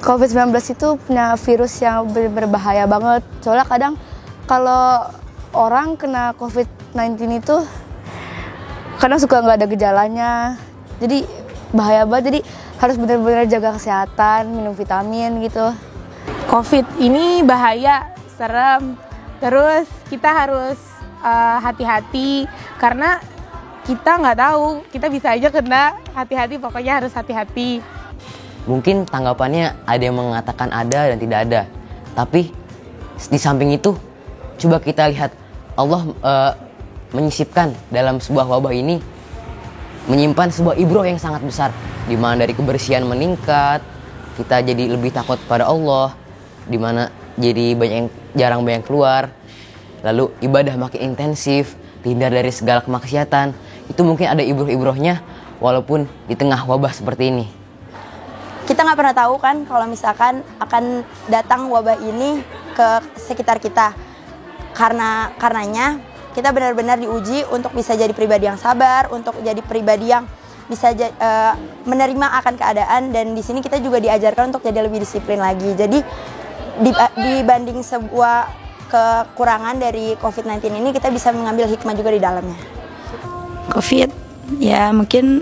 COVID-19 itu punya virus yang berbahaya banget. Soalnya kadang kalau orang kena COVID-19 itu kadang suka nggak ada gejalanya. Jadi bahaya banget. Jadi harus benar-benar jaga kesehatan, minum vitamin gitu. COVID ini bahaya, serem. Terus kita harus hati-hati karena kita nggak tahu, kita bisa aja kena. Hati-hati, pokoknya harus hati-hati. Mungkin tanggapannya ada yang mengatakan ada dan tidak ada. Tapi di samping itu, coba kita lihat Allah menyisipkan dalam sebuah wabah ini, menyimpan sebuah ibroh yang sangat besar. Di mana dari kebersihan meningkat, kita jadi lebih takut pada Allah. Di mana jadi jarang banyak keluar. Lalu ibadah makin intensif, terhindar dari segala kemaksiatan. Itu mungkin ada ibroh-ibrohnya walaupun di tengah wabah seperti ini. Kita nggak pernah tahu kan kalau misalkan akan datang wabah ini ke sekitar kita. Karenanya kita benar-benar diuji untuk bisa jadi pribadi yang sabar, untuk jadi pribadi yang bisa menerima akan keadaan, dan di sini kita juga diajarkan untuk jadi lebih disiplin lagi. Jadi dibanding sebuah kekurangan dari COVID-19 ini, kita bisa mengambil hikmah juga di dalamnya. COVID ya mungkin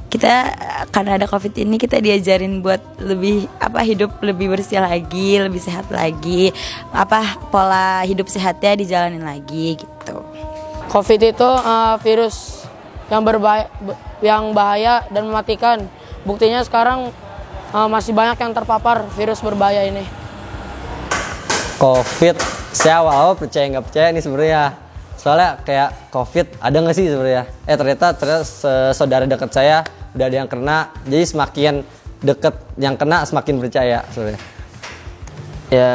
kita karena ada COVID ini kita diajarin buat lebih hidup lebih bersih lagi, lebih sehat lagi, pola hidup sehatnya dijalanin lagi gitu. COVID itu virus yang bahaya dan mematikan. Buktinya sekarang masih banyak yang terpapar virus berbahaya ini. COVID, saya awal percaya nggak percaya nih sebenarnya. Soalnya kayak COVID ada nggak sih sebenarnya? Ternyata saudara dekat saya udah ada yang kena, jadi semakin deket yang kena semakin percaya sebenarnya. Ya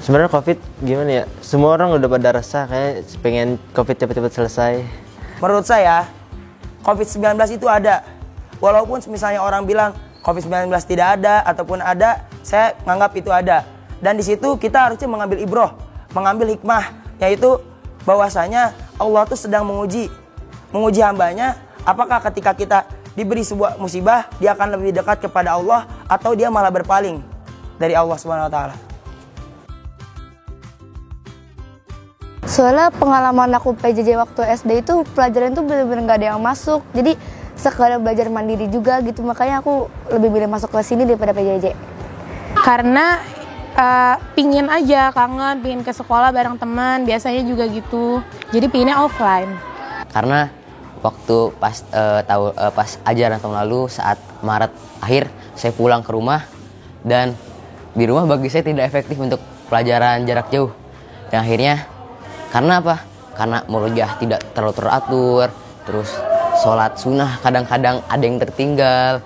sebenarnya COVID gimana ya? Semua orang udah pada resah kayak pengen COVID cepet-cepet selesai. Menurut saya COVID-19 itu ada. Walaupun misalnya orang bilang COVID-19 tidak ada ataupun ada, saya menganggap itu ada. Dan di situ kita harusnya mengambil ibroh, mengambil hikmah, yaitu bahwasanya Allah tuh sedang menguji hambanya, apakah ketika kita diberi sebuah musibah dia akan lebih dekat kepada Allah atau dia malah berpaling dari Allah Subhanahu wa taala. Soalnya pengalaman aku PJJ waktu SD itu pelajaran tuh benar-benar nggak ada yang masuk. Jadi sekalian belajar mandiri juga gitu, makanya aku lebih milih masuk ke sini daripada PJJ. Karena pingin aja, kangen, pingin ke sekolah bareng teman, biasanya juga gitu. Jadi pinginnya offline. Karena waktu pas ajaran tahun lalu saat Maret akhir saya pulang ke rumah, dan di rumah bagi saya tidak efektif untuk pelajaran jarak jauh. Dan akhirnya karena apa? Karena murojaah tidak terlalu teratur, terus sholat sunnah kadang-kadang ada yang tertinggal,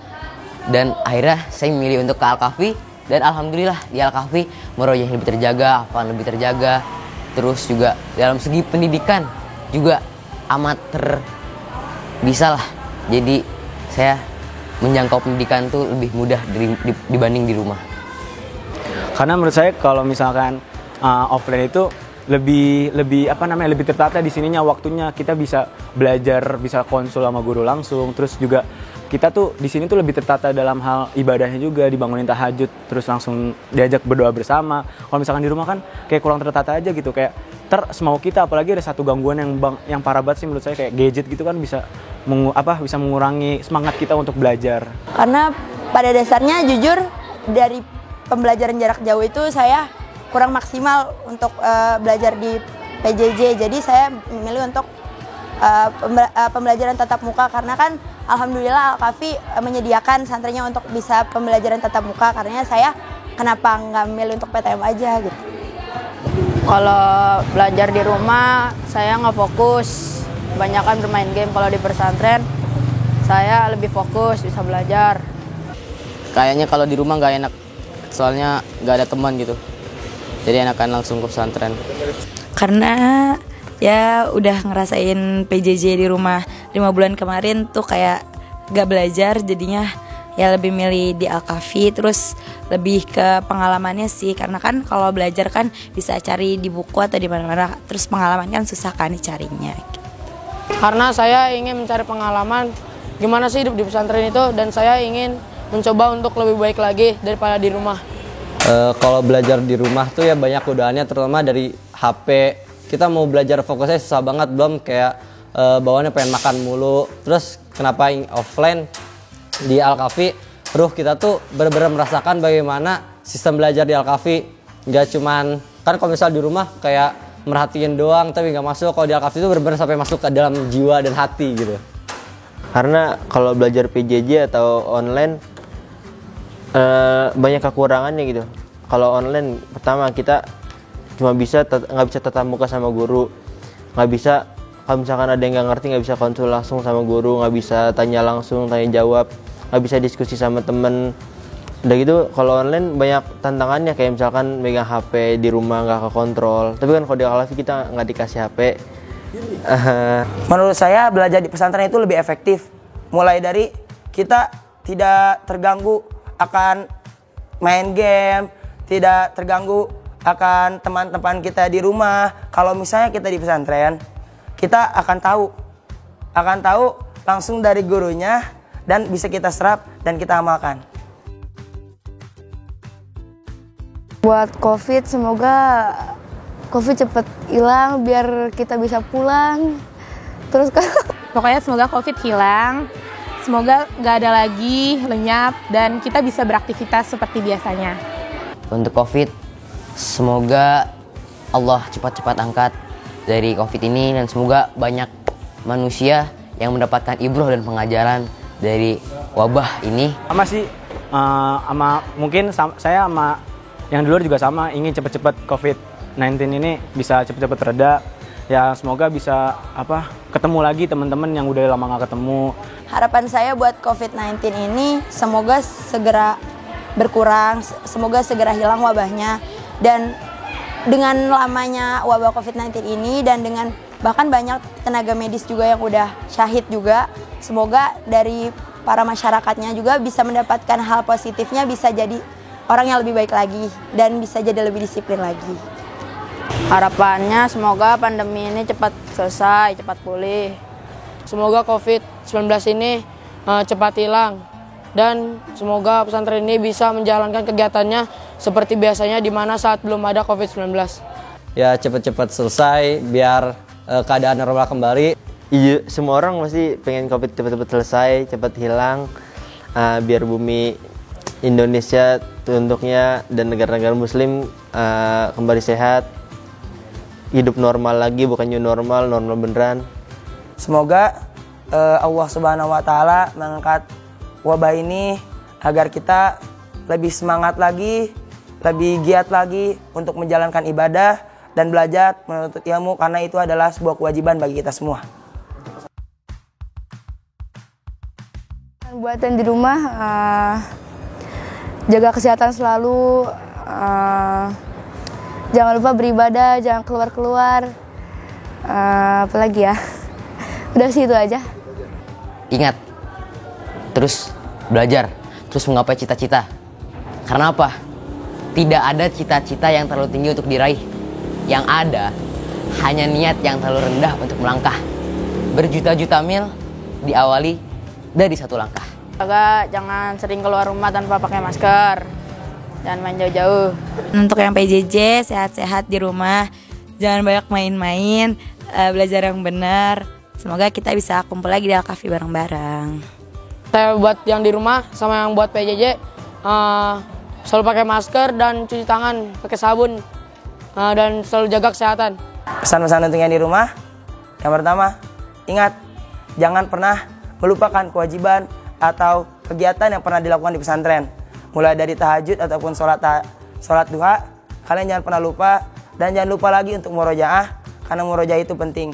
dan akhirnya saya memilih untuk ke Al-Kahfi. Dan alhamdulillah di Al-Kahfi murojaah lebih terjaga, hafalan lebih terjaga, terus juga dalam segi pendidikan juga amat bisa lah. Jadi saya menjangkau pendidikan tuh lebih mudah dibanding di rumah. Karena menurut saya kalau misalkan offline itu lebih tertata di sininya waktunya, kita bisa belajar, bisa konsul sama guru langsung, terus juga kita tuh di sini tuh lebih tertata dalam hal ibadahnya juga, dibangunin tahajud, terus langsung diajak berdoa bersama. Kalau misalkan di rumah kan kayak kurang tertata aja gitu, kayak semau kita, apalagi ada satu gangguan yang parah banget sih menurut saya, kayak gadget gitu kan bisa mengurangi semangat kita untuk belajar. Karena pada dasarnya jujur dari pembelajaran jarak jauh itu saya kurang maksimal untuk belajar di PJJ. Jadi saya memilih untuk pembelajaran tatap muka, karena kan alhamdulillah Al-Kahfi menyediakan santrinya untuk bisa pembelajaran tatap muka. Karena saya kenapa nggak memilih untuk PTM aja gitu. Kalau belajar di rumah saya nggak fokus, kebanyakan bermain game. Kalau di pesantren saya lebih fokus, bisa belajar. Kayaknya kalau di rumah nggak enak, soalnya nggak ada teman gitu. Jadi enakan langsung ke pesantren. Karena ya udah ngerasain PJJ di rumah 5 bulan kemarin tuh kayak gak belajar, jadinya ya lebih milih di Al-Kahfi. Terus lebih ke pengalamannya sih, karena kan kalau belajar kan bisa cari di buku atau di mana-mana, terus pengalaman kan susah kan dicarinya gitu. Karena saya ingin mencari pengalaman gimana sih hidup di pesantren itu, dan saya ingin mencoba untuk lebih baik lagi daripada di rumah. Kalau belajar di rumah tuh ya banyak godaannya, terutama dari HP. Kita mau belajar fokusnya susah banget, belum kayak bawaannya pengen makan mulu. Terus kenapa offline di Al-Kafi, kita tuh benar-benar merasakan bagaimana sistem belajar di Al-Kafi. Nggak cuman, kan kalau misal di rumah kayak merhatiin doang tapi nggak masuk. Kalau di Al-Kafi itu benar-benar sampai masuk ke dalam jiwa dan hati gitu. Karena kalau belajar PJJ atau online banyak kekurangannya gitu. Kalau online, pertama kita cuma nggak bisa tatap muka sama guru, nggak bisa kalau misalkan ada yang nggak ngerti nggak bisa konsul langsung sama guru, nggak bisa tanya langsung, tanya jawab, nggak bisa diskusi sama temen. Udah gitu kalau online banyak tantangannya, kayak misalkan megang HP di rumah nggak kekontrol. Tapi kan kalau di Al-Kafi kita nggak dikasih HP. Menurut saya belajar di pesantren itu lebih efektif. Mulai dari kita tidak terganggu akan main game, tidak terganggu akan teman-teman kita di rumah. Kalau misalnya kita di pesantren, kita akan tahu langsung dari gurunya dan bisa kita serap dan kita amalkan. Buat COVID, semoga COVID cepet hilang biar kita bisa pulang. Terus Pokoknya semoga COVID hilang, semoga nggak ada lagi, lenyap, dan kita bisa beraktivitas seperti biasanya. Untuk COVID, semoga Allah cepat-cepat angkat dari COVID ini dan semoga banyak manusia yang mendapatkan ibroh dan pengajaran dari wabah ini. Saya sama yang di luar juga sama, ingin cepat-cepat COVID-19 ini bisa cepat-cepat reda. Ya semoga bisa ketemu lagi teman-teman yang udah lama gak ketemu. Harapan saya buat COVID-19 ini semoga segera berkurang, semoga segera hilang wabahnya. Dan dengan lamanya wabah COVID-19 ini dan dengan bahkan banyak tenaga medis juga yang udah syahid juga, semoga dari para masyarakatnya juga bisa mendapatkan hal positifnya, bisa jadi orang yang lebih baik lagi dan bisa jadi lebih disiplin lagi. Harapannya semoga pandemi ini cepat selesai, cepat pulih. Semoga COVID-19 ini cepat hilang dan semoga pesantren ini bisa menjalankan kegiatannya seperti biasanya di mana saat belum ada COVID-19. Ya cepat-cepat selesai biar keadaan normal kembali. Iya, semua orang pasti pengen COVID cepat-cepat selesai, cepat hilang, biar bumi Indonesia untuknya dan negara-negara Muslim kembali sehat, hidup normal lagi, bukan new normal, normal beneran. Semoga Allah Subhanahu wa Ta'ala mengangkat wabah ini agar kita lebih semangat lagi, lebih giat lagi untuk menjalankan ibadah dan belajar menuntut ilmu, karena itu adalah sebuah kewajiban bagi kita semua. Buat yang di rumah, jaga kesehatan selalu, jangan lupa beribadah, jangan keluar-keluar, apalagi ya, udah sih itu aja. Ingat, terus belajar, terus menggapai cita-cita. Karena apa? Tidak ada cita-cita yang terlalu tinggi untuk diraih. Yang ada hanya niat yang terlalu rendah untuk melangkah. Berjuta-juta mil diawali dari satu langkah. Jangan sering keluar rumah tanpa pakai masker. Jangan main jauh-jauh. Untuk yang PJJ, sehat-sehat di rumah. Jangan banyak main-main, belajar yang benar. Semoga kita bisa kumpul lagi di Al-Kafi bareng-bareng. Saya buat yang di rumah sama yang buat PJJ, selalu pakai masker dan cuci tangan pakai sabun, dan selalu jaga kesehatan. Pesan-pesan untuk yang di rumah, yang pertama, ingat, jangan pernah melupakan kewajiban atau kegiatan yang pernah dilakukan di pesantren. Mulai dari tahajud ataupun sholat duha, kalian jangan pernah lupa. Dan jangan lupa lagi untuk murojaah, karena murojaah itu penting.